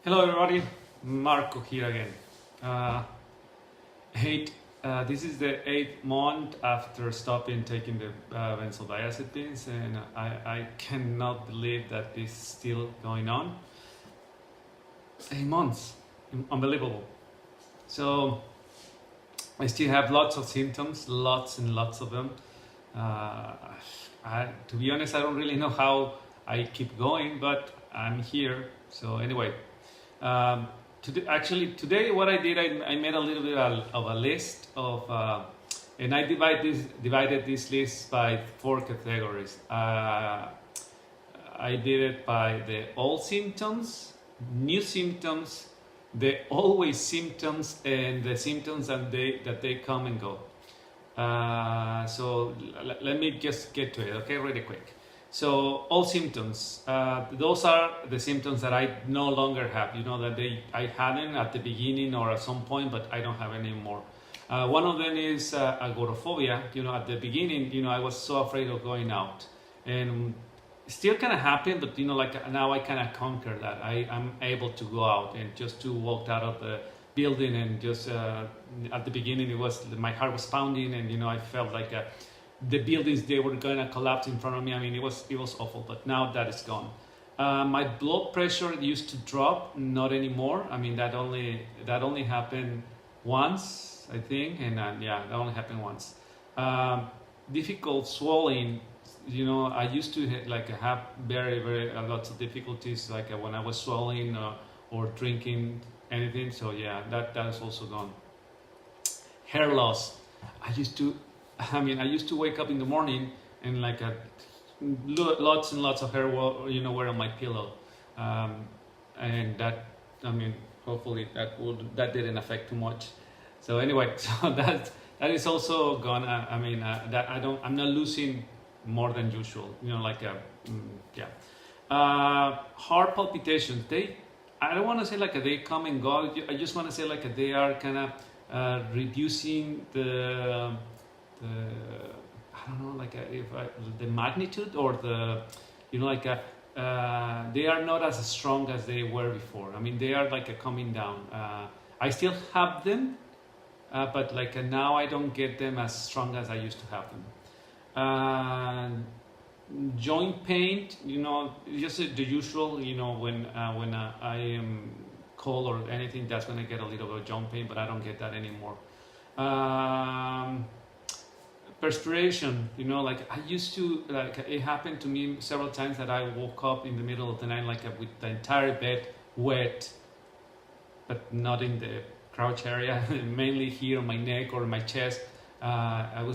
Hello everybody, Marco here again. Uh, this is the 8th month after stopping taking the benzodiazepines, and I cannot believe that this is still going on. 8 months, unbelievable. So I still have lots of symptoms, lots and lots of them. To be honest, I don't really know how I keep going, but I'm here. So anyway. Today what I did, I made a little bit of a list of, and I divided this list by 4 categories. I did it by the old symptoms, new symptoms, the always symptoms, and the symptoms that they come and go. So let me just get to it, okay, really quick. So all symptoms, those are the symptoms that I no longer have, that I had them at the beginning or at some point, but I don't have anymore. One of them is agoraphobia. At the beginning, I was so afraid of going out, and still kind of happen, but now I kind of conquer that. I'm able to go out and just to walk out of the building, and just at the beginning my heart was pounding, and I felt like the buildings, they were going to collapse in front of me. I mean, it was awful, but now that is gone. My blood pressure used to drop, not anymore. I mean, that only happened once, I think, and that only happened once. Difficult swallowing, I used to have very, very lots of difficulties, when I was swallowing or drinking anything. So yeah, that is also gone. Hair loss. I used to wake up in the morning and lots and lots of hair were on my pillow, and that, hopefully that didn't affect too much. So anyway, so that is also gone. I'm not losing more than usual. Heart palpitations. I don't want to say they come and go. I just want to say they are kind of reducing the I don't know, the magnitude, or they are not as strong as they were before. I mean, they are coming down. I still have them, but now I don't get them as strong as I used to have them. Joint pain, just the usual. When I am cold or anything, that's when I get a little bit of joint pain, but I don't get that anymore. Perspiration, I used to, it happened to me several times that I woke up in the middle of the night with the entire bed wet, but not in the crotch area, mainly here on my neck or my chest. But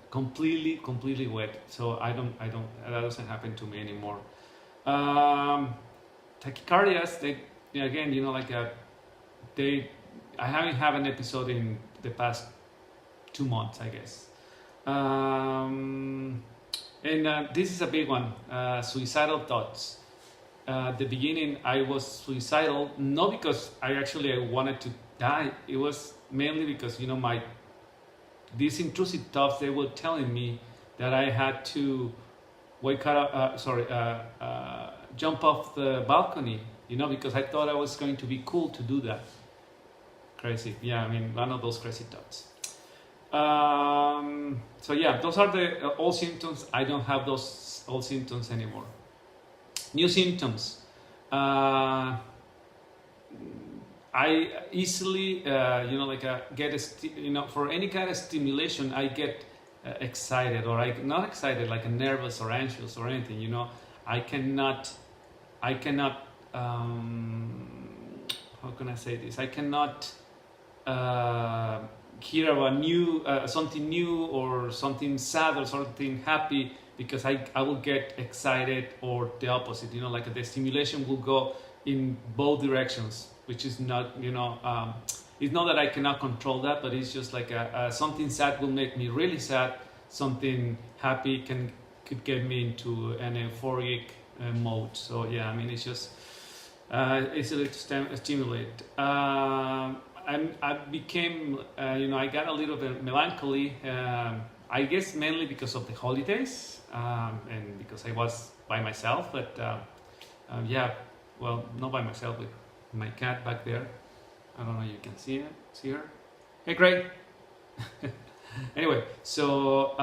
completely wet. So that doesn't happen to me anymore. Tachycardias, I haven't had an episode in the past 2 months, I guess. This is a big one, suicidal thoughts. At the beginning, I was suicidal, not because I wanted to die. It was mainly because, these intrusive thoughts, they were telling me that I had to jump off the balcony, because I thought I was going to be cool to do that. Crazy. Yeah, one of those crazy thoughts. So yeah, those are the old symptoms. I don't have those old symptoms anymore. New symptoms. I easily, get for any kind of stimulation, I get excited, or not excited, nervous or anxious or anything. I cannot. How can I say this? I cannot hear about something new or something sad or something happy, because I will get excited, or the opposite. The stimulation will go in both directions, which is not, it's not that I cannot control that, but it's just something sad will make me really sad. Something happy could get me into an euphoric mode. So yeah, it's just easily to stimulate. I became, I got a little bit melancholy, I guess mainly because of the holidays, and because I was by myself, but well, not by myself, with my cat back there. I don't know if you can see her. Hey, Craig. Anyway, so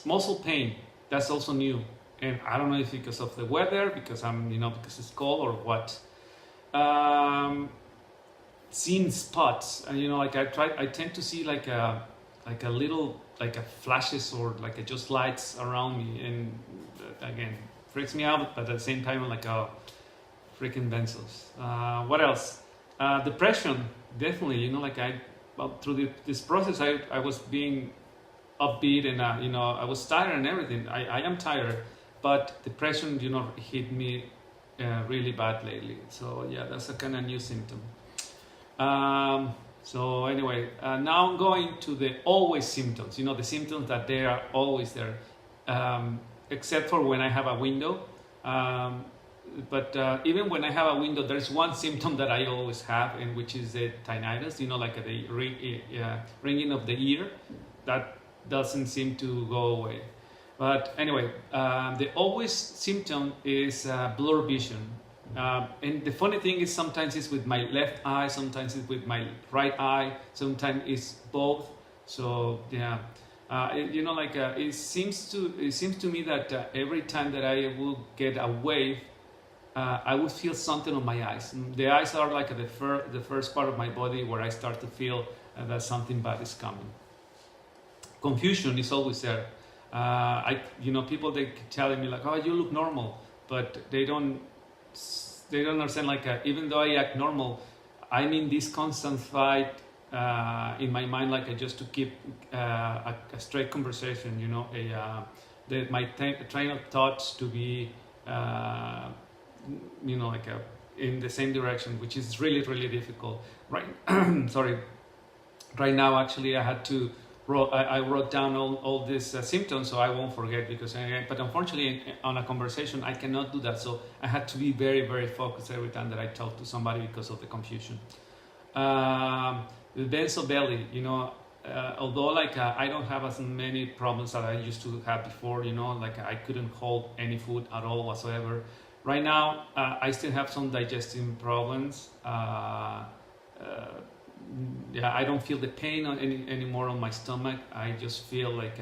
muscle pain, that's also new. And I don't know if because of the weather, because because it's cold or what. Seeing spots, and I tend to see like a little, like a flashes or like just lights around me, and again, freaks me out, but at the same time, I'm like, oh, freaking benzos. What else? Depression, definitely. Through this process, I was being upbeat, and I was tired and everything. I am tired, but depression, hit me really bad lately. So yeah, that's a kind of new symptom. So anyway, now I'm going to the always symptoms. The symptoms that they are always there, except for when I have a window. But even when I have a window, there's one symptom that I always have, and which is the tinnitus. Like the ringing of the ear. That doesn't seem to go away. But anyway, the always symptom is blur vision. And the funny thing is, sometimes it's with my left eye, sometimes it's with my right eye, sometimes it's both. So yeah, it seems to me that every time that I will get a wave, I will feel something on my eyes. The eyes are like the first part of my body where I start to feel that something bad is coming. Confusion is always there. People, they telling me like, oh, you look normal, but they don't understand, like, even though I act normal, I'm in this constant fight in my mind, like, just to keep a straight conversation, my train of thoughts to be in the same direction, which is really, really difficult. Right. Sorry. Right now, actually, I wrote down all these symptoms, so I won't forget, but unfortunately on a conversation I cannot do that, so I had to be very, very focused every time that I talk to somebody because of the confusion. The Benzo belly, although I don't have as many problems that I used to have before, I couldn't hold any food at all whatsoever. Right now I still have some digestive problems. I don't feel the pain anymore on my stomach. I just feel like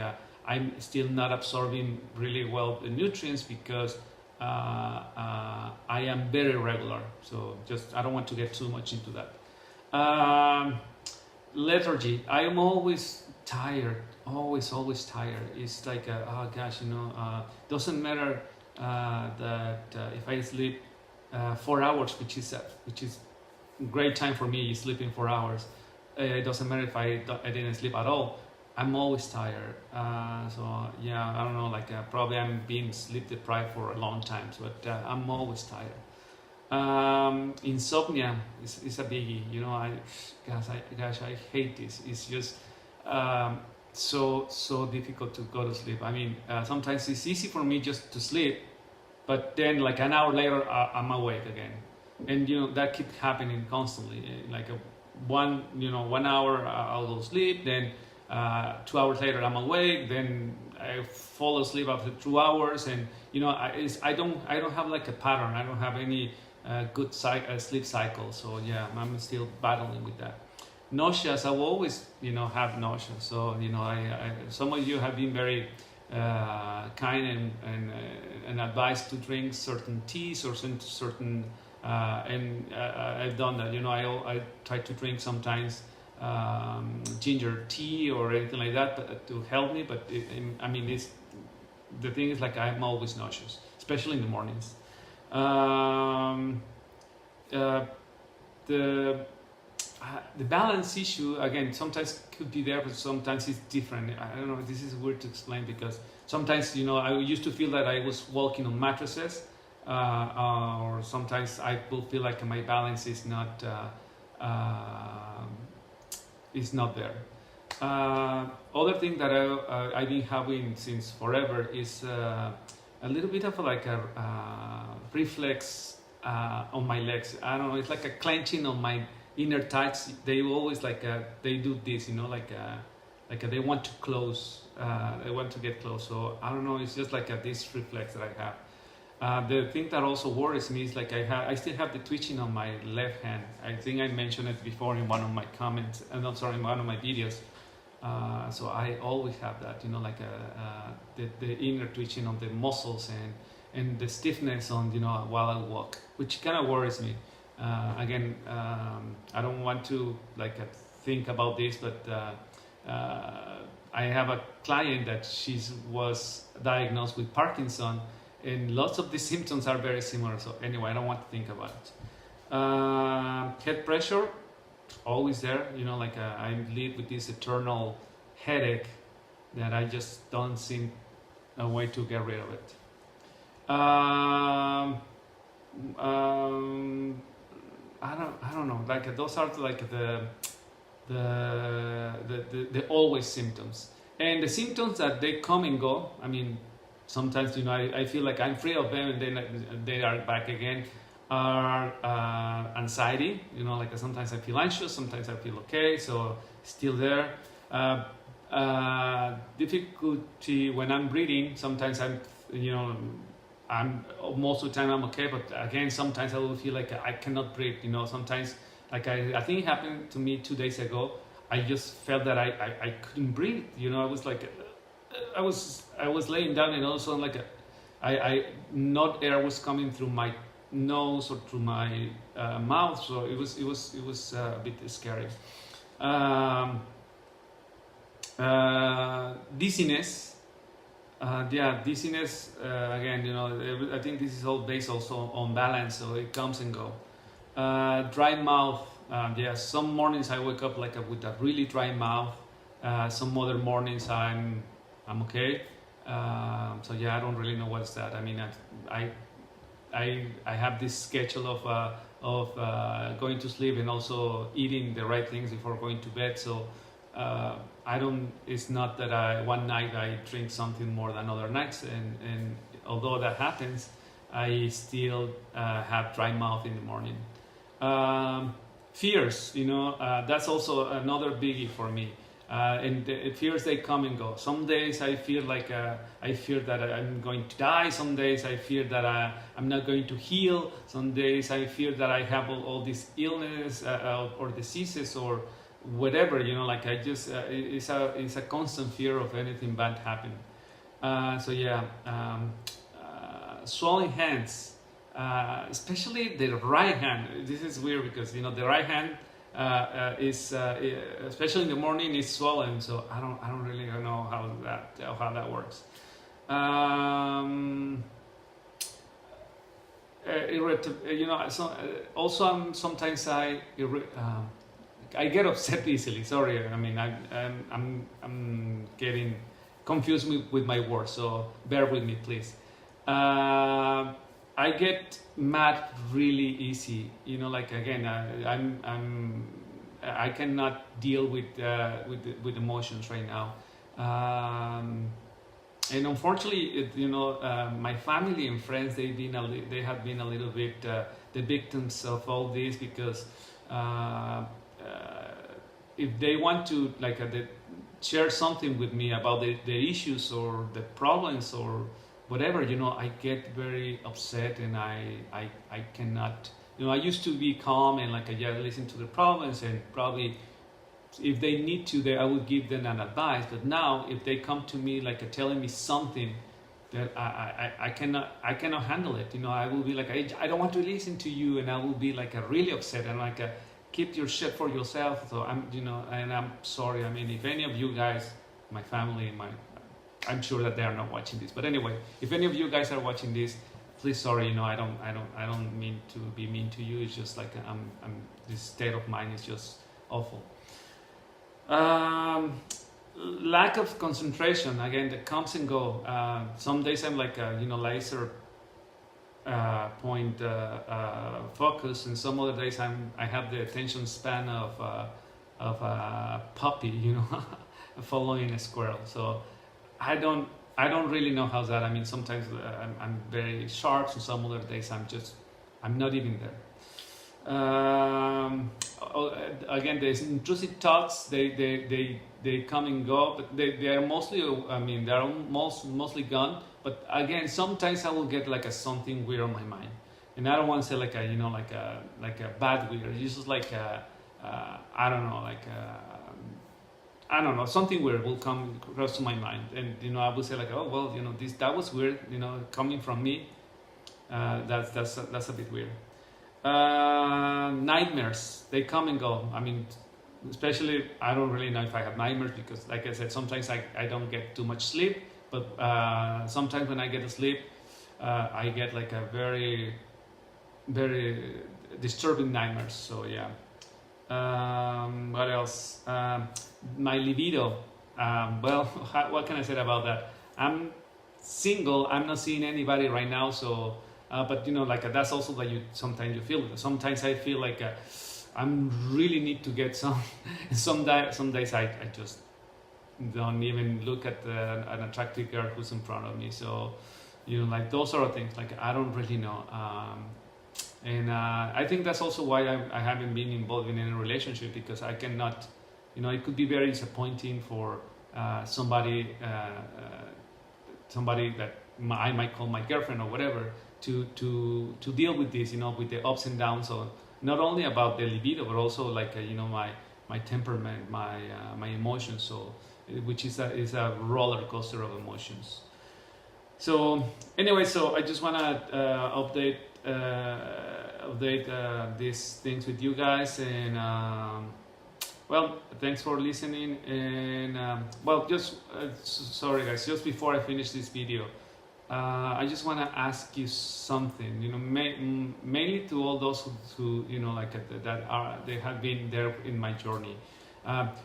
I'm still not absorbing really well the nutrients because I am very regular. So I don't want to get too much into that. Lethargy. I am always tired. Always tired. It's like, oh gosh, doesn't matter that if I sleep 4 hours, which is great time for me, sleeping 4 hours. It doesn't matter if I didn't sleep at all. I'm always tired. So yeah, I don't know. Probably I'm being sleep deprived for a long time, but I'm always tired. Insomnia is a biggie. I hate this. It's just so difficult to go to sleep. I mean, sometimes it's easy for me just to sleep, but then like an hour later I'm awake again. And that keeps happening constantly. 1 hour I'll go sleep, then 2 hours later I'm awake, then I fall asleep after 2 hours, and I don't have like a pattern. I don't have any good sleep cycle. So yeah, I'm still battling with that. Nauseous, I will always have nausea. So some of you have been very kind and advised to drink certain teas or certain. And I've done that. I try to drink sometimes ginger tea or anything like that, but to help me. But the thing is, like, I'm always nauseous, especially in the mornings. The balance issue, again, sometimes could be there, but sometimes it's different. I don't know. This is weird to explain because sometimes I used to feel that I was walking on mattresses. Or sometimes I will feel like my balance is not there. Other thing that I've been having since forever is a little bit of like a reflex on my legs. I don't know. It's like a clenching on my inner thighs. They always they do this, they want to close. They want to get close. So I don't know. It's just like this reflex that I have. The thing that also worries me is like I still have the twitching on my left hand. I think I mentioned it before in one of my comments, and sorry, in one of my videos. So I always have that, you know, like the inner twitching on the muscles and the stiffness on, you know, while I walk, which kind of worries me. Again, I don't want to like think about this, but I have a client that she was diagnosed with Parkinson, and lots of the symptoms are very similar. So anyway, I don't want to think about it. Head pressure, always there. You know, like I live with this eternal headache that I just don't see a way to get rid of it. I don't know. Like those are like the always symptoms, and the symptoms that they come and go. I mean, sometimes, you know, I feel like I'm free of them and then they are back again. Are anxiety, you know, like sometimes I feel anxious, sometimes I feel okay, so still there. Difficulty when I'm breathing, sometimes I'm most of the time I'm okay, but again sometimes I will feel like I cannot breathe, you know. Sometimes, like I think it happened to me 2 days ago. I just felt that I couldn't breathe, you know. I was like I was laying down, and all of a sudden like not air was coming through my nose or through my mouth, so it was a bit scary. Dizziness. Dizziness, again, you know, I think this is all based also on balance, so it comes and go. Dry mouth. Some mornings I wake up like with a really dry mouth. Some other mornings I'm okay. So I don't really know what's that. I mean, I have this schedule of going to sleep and also eating the right things before going to bed. So it's not that one night I drink something more than other nights, and although that happens, I still have dry mouth in the morning. Fears, you know, that's also another biggie for me. And the fears, they come and go. Some days I feel like I fear that I'm going to die. Some days I fear that I'm not going to heal. Some days I fear that I have all this illness or diseases or whatever, you know. Like I just it's a constant fear of anything bad happening. Swollen hands, especially the right hand. This is weird because, you know, the right hand is especially in the morning is swollen. So I don't really know how that works. You know. So also sometimes I get upset easily. Sorry, I mean I'm getting confused with my words, so bear with me, please. I get mad really easy. You know, like again, I cannot deal with emotions right now, and unfortunately, my family and friends, they have been a little bit the victims of all this, because if they want to share something with me about the issues or the problems or whatever, you know, I get very upset, and I cannot, you know. I used to be calm and listen to the problems, and probably if they need to, I would give them an advice. But now if they come to me telling me something that I cannot handle it, you know, I will be like, I don't want to listen to you, and I will be really upset and keep your shit for yourself. So I'm sorry. I mean, if any of you guys, my family, I'm sure that they are not watching this, but anyway, if any of you guys are watching this, please, sorry, you know, I don't mean to be mean to you. It's just this state of mind is just awful. Lack of concentration, again, that comes and go. Some days I'm laser point focus, and some other days I have the attention span of a puppy, you know, following a squirrel. So I don't really know how's that. I mean, sometimes I'm very sharp, and some other days I'm not even there. Again, there's intrusive thoughts. They come and go, but they are mostly, I mean, they are mostly gone. But again, sometimes I will get like a something weird on my mind, and I don't want to say like a like a bad weird. It's just like I don't know, like I don't know, something weird will come across to my mind, and I will say like, oh well, that was weird, coming from me. That's a bit weird. Nightmares, they come and go. I mean, especially I don't really know if I have nightmares because, like I said, sometimes I don't get too much sleep. But sometimes when I get to sleep, I get like a very, very disturbing nightmares. So yeah. What else? My libido. Well, what can I say about that? I'm single. I'm not seeing anybody right now. So, but like that's also that sometimes you feel it. Sometimes I feel like I'm really need to get some. Some days I just don't even look at an attractive girl who's in front of me. So, like those sort of things. Like I don't really know. And I think that's also why I haven't been involved in any relationship, because I cannot, it could be very disappointing for somebody that I might call my girlfriend or whatever to deal with this, with the ups and downs of not only about the libido but also like my temperament, my emotions. So which is a roller coaster of emotions. So anyway, so I just want to update these things with you guys, and well, thanks for listening. And well, just sorry guys, just before I finish this video, I just want to ask you something. Mainly to all those who like they have been there in my journey.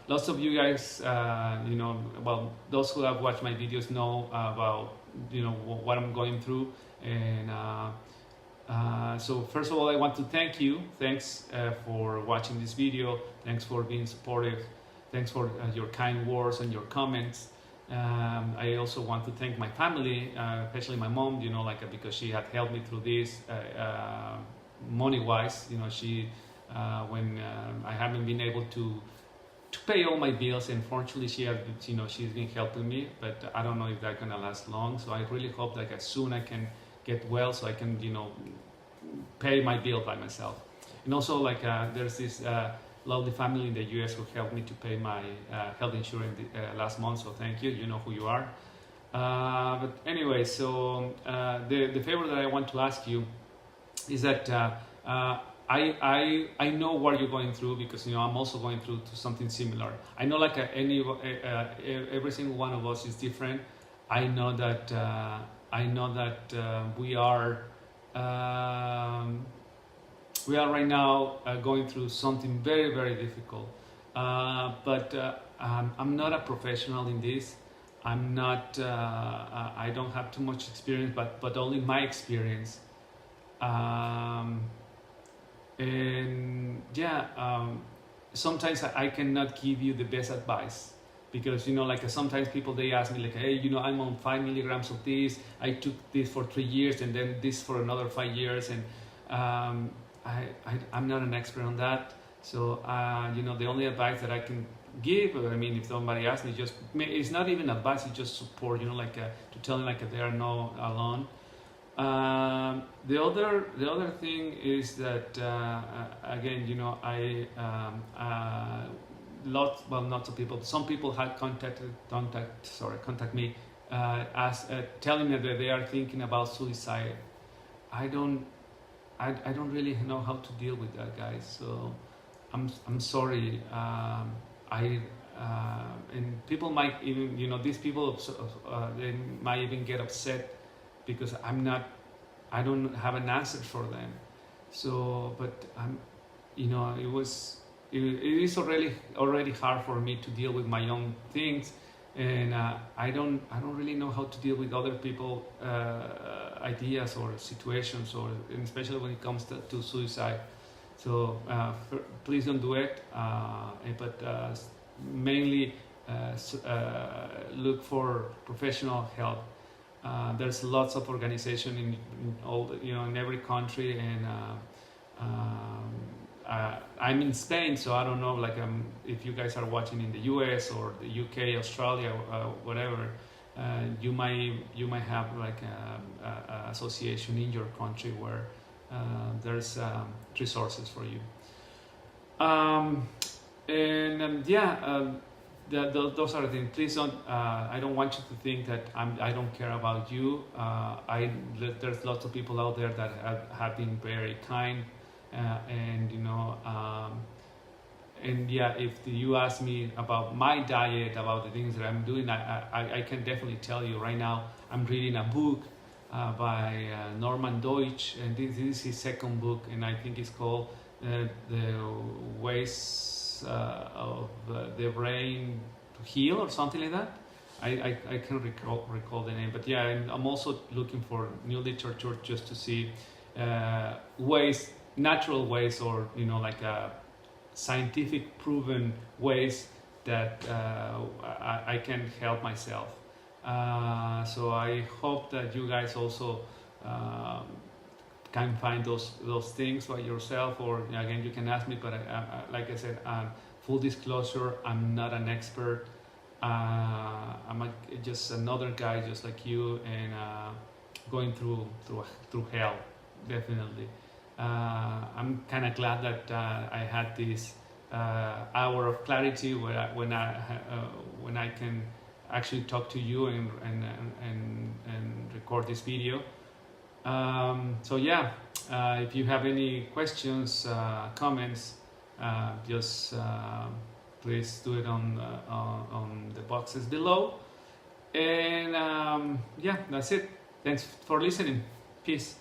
Lots of you guys, well, those who have watched my videos know about what I'm going through, and so first of all, I want to thank you. Thanks for watching this video. Thanks for being supportive. Thanks for your kind words and your comments. I also want to thank my family, especially my mom. Because she had helped me through this money-wise. She when I haven't been able to pay all my bills, and fortunately she's been helping me, but I don't know if that's gonna last long. So I really hope that as soon I can get well, so I can pay my bill by myself. And also there's this lovely family in the US who helped me to pay my health insurance last month, so thank you. You know who you are. But anyway, so the favor that I want to ask you is that I know what you're going through, because I'm also going through to something similar. I know every single one of us is different. I know that we are right now going through something very, very difficult. But I'm not a professional in this. I'm not. I don't have too much experience, but only my experience. And yeah, sometimes I cannot give you the best advice, because sometimes people, they ask me like, hey, I'm on 5 milligrams of this. I took this for 3 years, and then this for another 5 years, and I'm not an expert on that. So the only advice that I can give, I mean, if somebody asks me, it's not even advice, it's just support. To tell them they are not alone. The other thing is that again, not some people. Some people had contact me, telling me that they are thinking about suicide. I don't really know how to deal with that, guys. So I'm sorry. And people might even, these people, they might even get upset because I don't have an answer for them. So, but it is already hard for me to deal with my own things, and I don't really know how to deal with other people ideas or situations, and especially when it comes to suicide. So please don't do it, but mainly look for professional help. There's lots of organization in all, in every country, and I'm in Spain, so I don't know if you guys are watching in the US or the UK, Australia, whatever. you might have like a association in your country where there's resources for you. And yeah, those are the things. Please don't. I don't want you to think that I don't care about you. There's lots of people out there that have been very kind, and and yeah, if you ask me about my diet, about the things that I'm doing, I can definitely tell you right now. I'm reading a book by Norman Deutsch, and this is his second book, and I think it's called The Ways of the Brain to Heal or something like that. I can't recall the name, but yeah, I'm also looking for new literature just to see ways, natural ways, or like scientific proven ways that I can help myself. So I hope that you guys also can find those things by yourself, or again, you can ask me. But like I said, full disclosure, I'm not an expert. I'm just another guy, just like you, and going through hell, definitely. I'm kind of glad that I had this hour of clarity when I can actually talk to you and record this video. So yeah, if you have any questions, comments, just please do it on the boxes below. And yeah, that's it. Thanks for listening. Peace.